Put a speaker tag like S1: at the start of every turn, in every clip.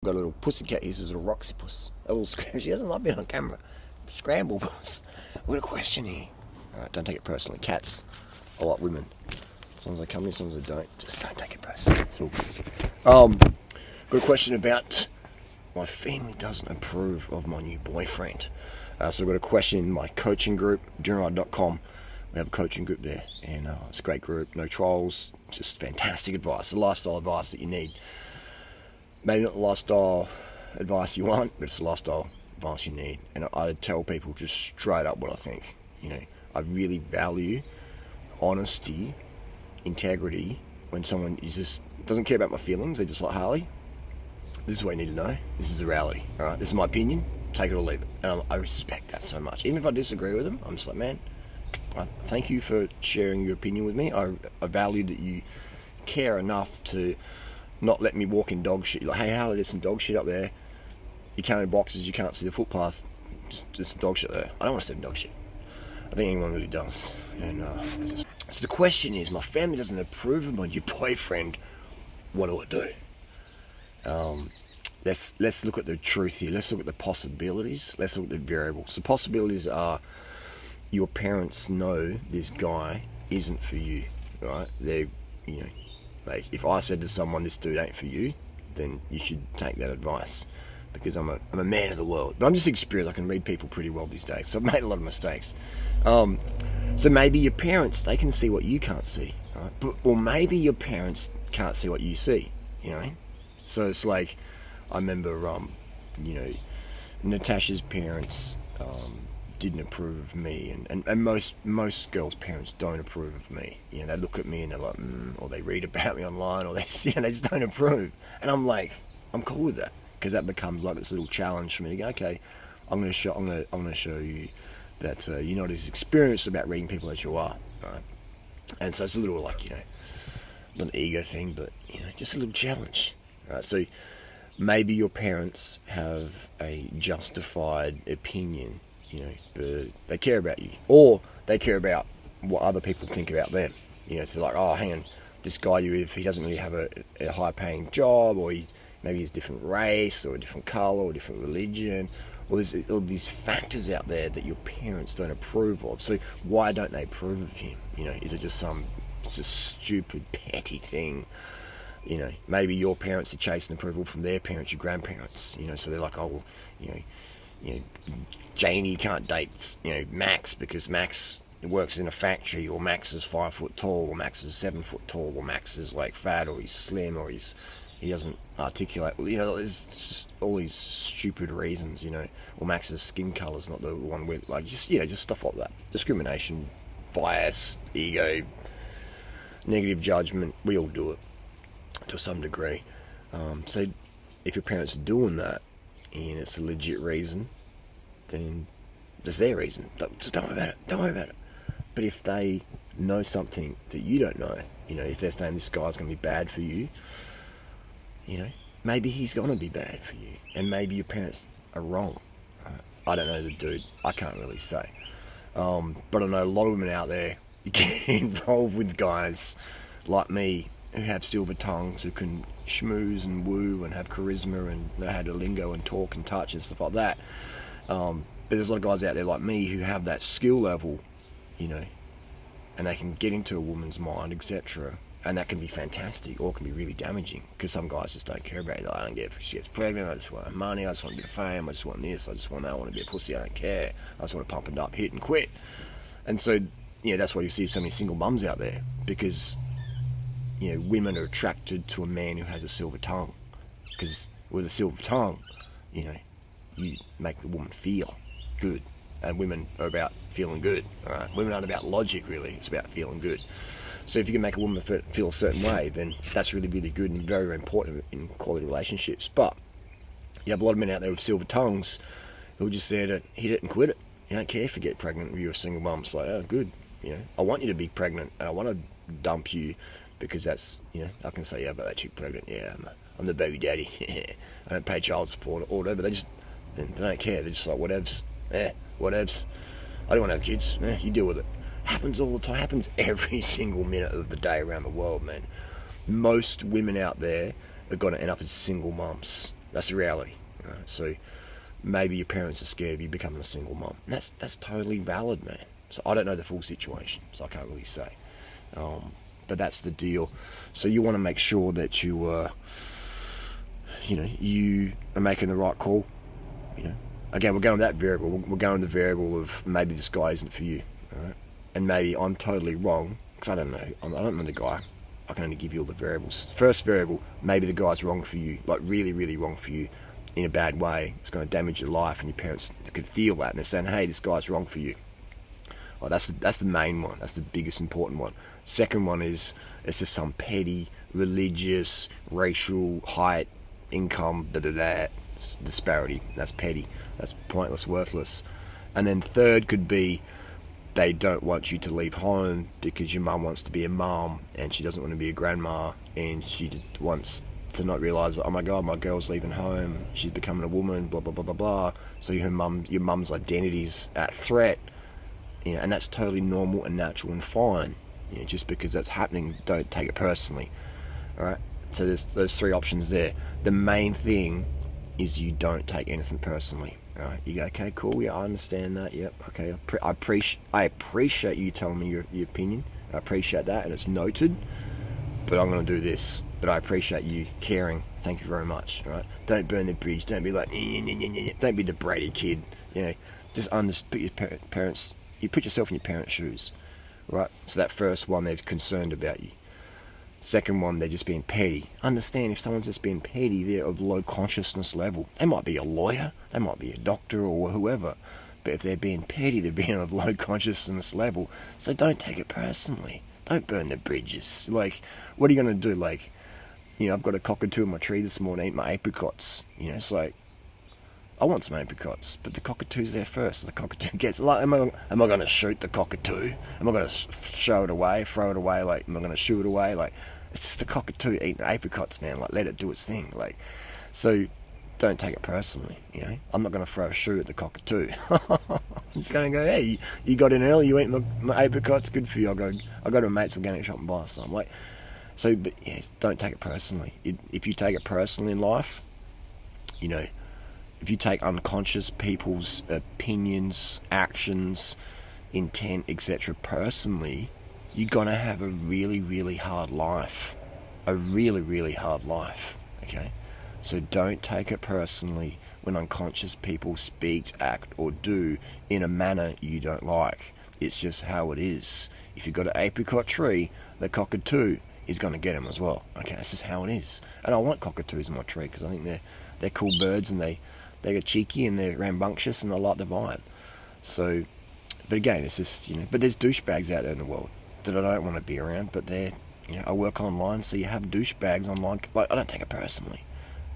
S1: Got a little pussycat here, a little Roxy puss. A little she doesn't like being on camera. Scramble puss. We've got a question here. Alright, don't take it personally. Cats are like women. As long as they come here, as long as they don't, just don't take it personally. It's all good. Got a question about my family doesn't approve of my new boyfriend. So I've got a question in my coaching group, Durianrider.com. We have a coaching group there, and it's a great group, no trolls, just fantastic advice, the lifestyle advice that you need. Maybe not the lifestyle advice you want, but it's the lifestyle advice you need. And I tell people just straight up what I think. You know, I really value honesty, integrity. When someone is just doesn't care about my feelings, they're just like, Harley, this is what you need to know. This is the reality. All right, this is my opinion. Take it or leave it. And I respect that so much. Even if I disagree with them, I'm just like, man, thank you for sharing your opinion with me. I value that you care enough to not let me walk in dog shit. You're like, hey, Harley, there's some dog shit up there. You can't in boxes, you can't see the footpath. Just dog shit there. I don't want to step in dog shit. I think anyone really does. And so the question is, my family doesn't approve of my new boyfriend. What do I do? Let's look at the truth here. Let's look at the possibilities. Let's look at the variables. The possibilities are your parents know this guy isn't for you, right? Like, if I said to someone, this dude ain't for you, then you should take that advice, because I'm a man of the world. But I'm just experienced. I can read people pretty well these days, so I've made a lot of mistakes. So maybe your parents, they can see what you can't see, right? Or maybe your parents can't see what you see, you know? So it's like, I remember, Natasha's parents didn't approve of me, and most girls' parents don't approve of me. You know, they look at me and they're like, or they read about me online, or they just don't approve. And I'm like, I'm cool with that, because that becomes like this little challenge for me to go, okay, I'm gonna show you that you're not as experienced about reading people as you are, right? And so it's a little like, not an ego thing, but just a little challenge, right? So maybe your parents have a justified opinion, but they care about you, or they care about what other people think about them. So like, oh, hang on, this guy if he doesn't really have a high-paying job, or maybe he's a different race, or a different colour, or a different religion, or there's all these factors out there that your parents don't approve of. So why don't they approve of him? Is it just some stupid, petty thing? Maybe your parents are chasing approval from their parents, your grandparents. So they're like, oh, Janie can't date, Max, because Max works in a factory, or Max is 5 foot tall, or Max is 7 foot tall, or Max is like fat, or he's slim, or he doesn't articulate. There's just all these stupid reasons, or Max's skin colour's not the one with, like, just stuff like that. Discrimination, bias, ego, negative judgment, we all do it to some degree. So if your parents are doing that, and it's a legit reason, then that's their reason. Just don't worry about it. But if they know something that you don't know, if they're saying this guy's going to be bad for you, maybe he's going to be bad for you. And maybe your parents are wrong. I don't know the dude. I can't really say. But I know a lot of women out there get involved with guys like me who have silver tongues, who can schmooze and woo and have charisma and know how to lingo and talk and touch and stuff like that. But there's a lot of guys out there like me who have that skill level, and they can get into a woman's mind, etc. And that can be fantastic, or it can be really damaging, because some guys just don't care about it. Like, I don't care if she gets pregnant, I just want money, I just want a bit of fame, I just want this, I just want that, I want to be a pussy, I don't care. I just want to pump it up, hit and quit. And so, that's why you see so many single mums out there, because women are attracted to a man who has a silver tongue, because with a silver tongue, you make the woman feel good, and women are about feeling good. All right, women aren't about logic, really. It's about feeling good. So if you can make a woman feel a certain way, then that's really, really good and very, very important in quality relationships. But you have a lot of men out there with silver tongues who are just there to hit it and quit it. You don't care if you get pregnant, if you're a single mum. It's like, oh, good. I want you to be pregnant, and I want to dump you, because that's, I can say, yeah, but that chick pregnant, yeah, I'm the baby daddy. I don't pay child support or whatever. They don't care. They're just like, whatevs. Whatevs. I don't want to have kids. You deal with it. Happens all the time. Happens every single minute of the day around the world, man. Most women out there are going to end up as single mums. That's the reality. Right? So maybe your parents are scared of you becoming a single mom. And that's totally valid, man. So I don't know the full situation, so I can't really say. But that's the deal. So you want to make sure that you are making the right call. Again, we're going with that variable. We're going the variable of maybe this guy isn't for you, all right? And maybe I'm totally wrong because I don't know. I don't know the guy. I can only give you all the variables. First variable, maybe the guy's wrong for you, like really, really wrong for you, in a bad way. It's going to damage your life, and your parents could feel that, and they're saying, "Hey, this guy's wrong for you." Well, that's the main one. That's the biggest important one. Second one is it's just some petty religious, racial, height, income, disparity. That's petty. That's pointless, worthless. And then third could be they don't want you to leave home because your mum wants to be a mum and she doesn't want to be a grandma, and she wants to not realise that, oh my god, my girl's leaving home, she's becoming a woman, blah blah blah blah blah. So your mum's identity's at threat. And that's totally normal and natural and fine. Just because that's happening, don't take it personally. All right. So there's those three options there. The main thing is you don't take anything personally. All right. You go, okay, cool. Yeah, I understand that. Yep. Okay. I appreciate you telling me your opinion. I appreciate that, and it's noted. But I'm going to do this. But I appreciate you caring. Thank you very much. All right. Don't burn the bridge. Don't be like, don't be the bratty kid. Just put your parents. You put yourself in your parents' shoes, right? So that first one, they're concerned about you. Second one, they're just being petty. Understand, if someone's just being petty, they're of low consciousness level. They might be a lawyer, they might be a doctor or whoever, but if they're being petty, they're being of low consciousness level. So don't take it personally. Don't burn the bridges. Like, what are you going to do? Like, I've got a cockatoo in my tree this morning, eat my apricots. It's like, I want some apricots, but the cockatoo's there first. The cockatoo gets, like, am I going to shoot the cockatoo? Am I going to throw it away? Like, am I going to shoo it away? Like, it's just a cockatoo eating apricots, man. Like, let it do its thing. Like, so don't take it personally. I'm not going to throw a shoe at the cockatoo. I'm just going to go, hey, you got in early, you ate my apricots, good for you. I go to a mate's organic shop and buy some. Like, so, but yes, don't take it personally. If you take it personally in life, if you take unconscious people's opinions, actions, intent, etc. personally, you're going to have a really, really hard life. A really, really hard life. Okay? So don't take it personally when unconscious people speak, act, or do in a manner you don't like. It's just how it is. If you've got an apricot tree, the cockatoo is going to get them as well. Okay? That's just how it is. And I want cockatoos in my tree because I think they're cool birds, and they get cheeky and they're rambunctious and I like the vibe. So, but again, it's just, but there's douchebags out there in the world that I don't want to be around, but I work online, so you have douchebags online. Like, I don't take it personally.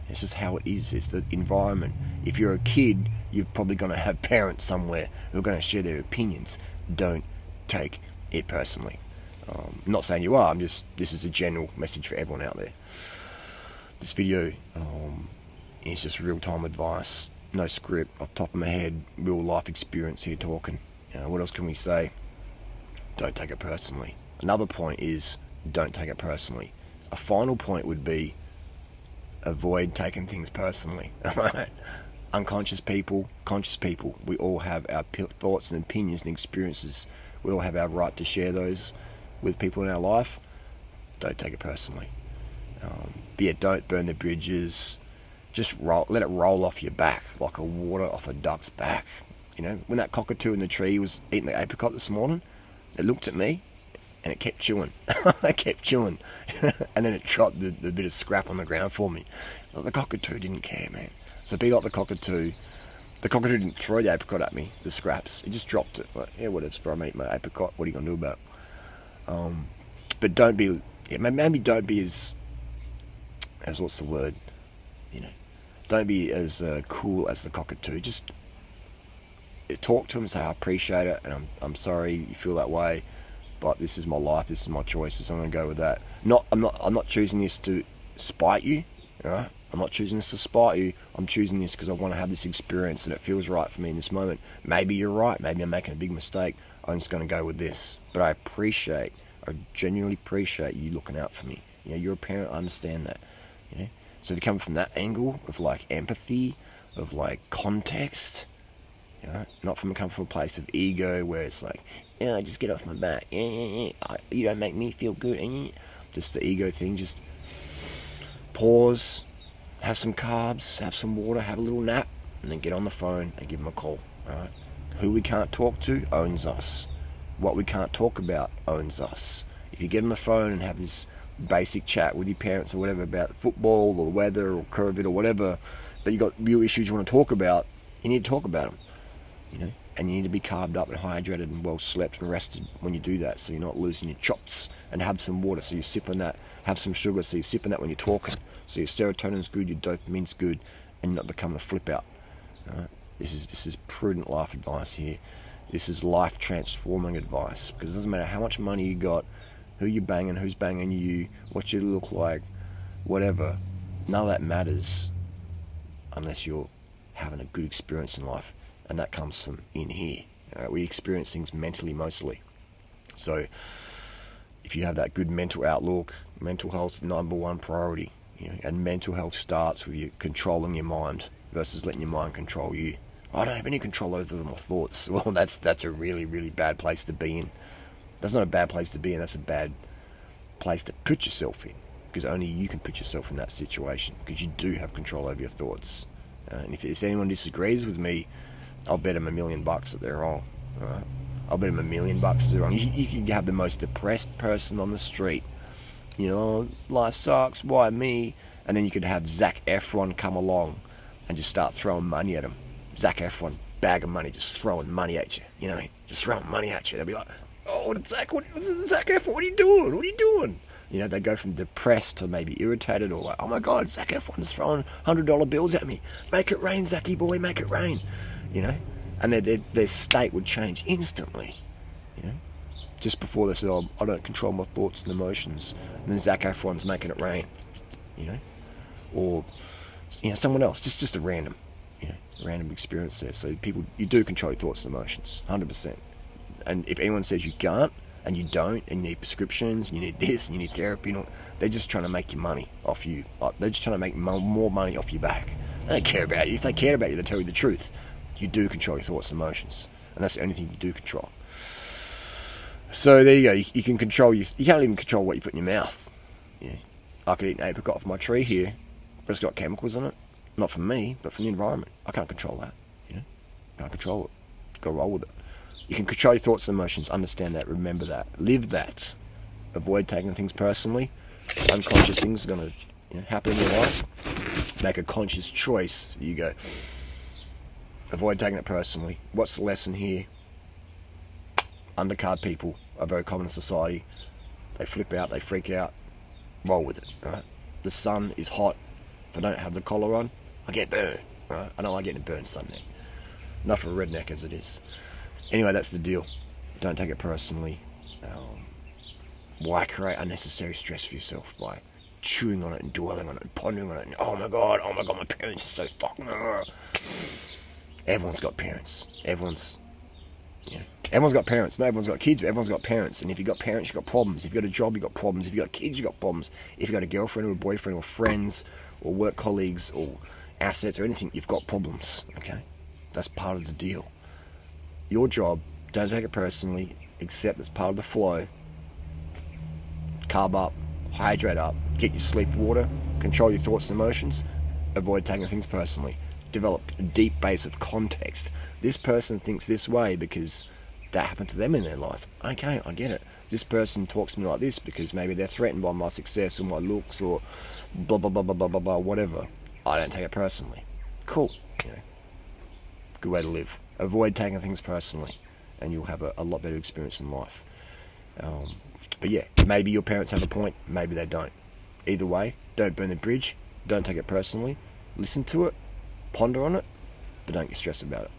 S1: It's just how it is. It's the environment. If you're a kid, you're probably going to have parents somewhere who are going to share their opinions. Don't take it personally. I'm not saying you are, this is a general message for everyone out there. This video, it's just real-time advice, no script, off the top of my head, real life experience here talking. What else can we say? Don't take it personally. Another point is, don't take it personally. A final point would be, avoid taking things personally. Alright? Unconscious people, conscious people, we all have our thoughts and opinions and experiences. We all have our right to share those with people in our life. Don't take it personally. But yeah, don't burn the bridges. Just let it roll off your back like a water off a duck's back. When that cockatoo in the tree was eating the apricot this morning, it looked at me and it kept chewing. It kept chewing. And then it dropped the bit of scrap on the ground for me. But the cockatoo didn't care, man. So be like the cockatoo. The cockatoo didn't throw the apricot at me, the scraps. It just dropped it. Like, yeah, whatever, bro, I'm eating my apricot. What are you going to do about it? But don't be, maybe don't be as what's the word? Don't be as cool as the cockatoo. Just talk to him and say, I appreciate it, and I'm sorry you feel that way, but this is my life, this is my choices, I'm going to go with that. I'm not choosing this to spite you, alright? I'm not choosing this to spite you. I'm choosing this because I want to have this experience and it feels right for me in this moment. Maybe you're right, maybe I'm making a big mistake. I'm just going to go with this. But I genuinely appreciate you looking out for me. You're a parent, I understand that. So to come from that angle of like empathy, of like context, you know, not from come from a place of ego where it's like, yeah, just get off my back, you don't make me feel good, just the ego thing. Just pause, have some carbs, have some water, have a little nap, and then get on the phone and give them a call. Right? Who we can't talk to owns us. What we can't talk about owns us. If you get on the phone and have this basic chat with your parents or whatever about football or weather or COVID or whatever, but you got real issues you want to talk about, you need to talk about them, you know, and you need to be carved up and hydrated and well slept and rested when you do that, so you're not losing your chops. And have some water, so you're sipping that. Have some sugar, so you're sipping that when you're talking, so your serotonin's good, your dopamine's good, and you're not becoming a flip out. This is prudent life advice here. This is life transforming advice, because it doesn't matter how much money you got, who you're banging, who's banging you, what you look like, whatever. None of that matters unless you're having a good experience in life, and that comes from in here. We experience things mentally mostly. So if you have that good mental outlook, mental health's the number one priority. You know, and mental health starts with you controlling your mind versus letting your mind control you. I don't have any control over my thoughts. Well, that's a really, really bad place to be in. That's not a bad place to be in. That's a bad place to put yourself in, because only you can put yourself in that situation, because you do have control over your thoughts. And if anyone disagrees with me, I'll bet them $1 million that they're wrong. Right? I'll bet them $1 million that they're wrong. You can have the most depressed person on the street. You know, life sucks, why me? And then you could have Zac Efron come along and just start throwing money at him. Zac Efron, bag of money, just throwing money at you. You know, just throwing money at you. They'll be like, oh, Zac Efron, what are you doing? What are you doing? You know, they go from depressed to maybe irritated, or like, oh my God, Zac Efron's throwing $100 bills at me. Make it rain, Zachy boy, make it rain. You know, and their state would change instantly. You know, just before they said, oh, I don't control my thoughts and emotions, and then Zac Efron's making it rain. You know, or you know, someone else, just a random. Random experience there. So people, you do control your thoughts and emotions, 100%. And if anyone says you can't, and you don't, and you need prescriptions, and you need this, and you need therapy, they're just trying to make your money off you. They're just trying to make more money off your back. They don't care about you. If they cared about you, they'd tell you the truth. You do control your thoughts and emotions, and that's the only thing you do control. So there you go. You can control you can't even control what you put in your mouth. Yeah, I could eat an apricot off my tree here, but it's got chemicals in it. Not from me, but from the environment. I can't control that. You know, can't control it. Go roll with it. You can control your thoughts and emotions. Understand that. Remember that. Live that. Avoid taking things personally. Unconscious things are going to happen in your life. Make a conscious choice. You go. Avoid taking it personally. What's the lesson here? Undercard people are very common in society. They flip out. They freak out. Roll with it. Right? The sun is hot. If I don't have the collar on, I get burned. Right? I don't like getting burned Sunday. Enough of a redneck as it is. Anyway, that's the deal. Don't take it personally. Why create unnecessary stress for yourself by chewing on it and dwelling on it and pondering on it and oh my god, my parents are so fucking... Everyone's got parents. Everyone's got parents. No, everyone's got kids, but everyone's got parents. And if you've got parents, you've got problems. If you've got a job, you've got problems. If you've got kids, you've got problems. If you've got a girlfriend or a boyfriend or friends or work colleagues or assets or anything, you've got problems, okay? That's part of the deal. Your job, don't take it personally, accept it's part of the flow. Carb up, hydrate up, get your sleep, water, control your thoughts and emotions, avoid taking things personally. Develop a deep base of context. This person thinks this way because that happened to them in their life. Okay, I get it. This person talks to me like this because maybe they're threatened by my success or my looks or blah blah blah blah blah blah blah whatever. I don't take it personally. Cool. Good way to live. Avoid taking things personally, and you'll have a lot better experience in life. But yeah, maybe your parents have a point, maybe they don't. Either way, don't burn the bridge. Don't take it personally. Listen to it, ponder on it, but don't get stressed about it.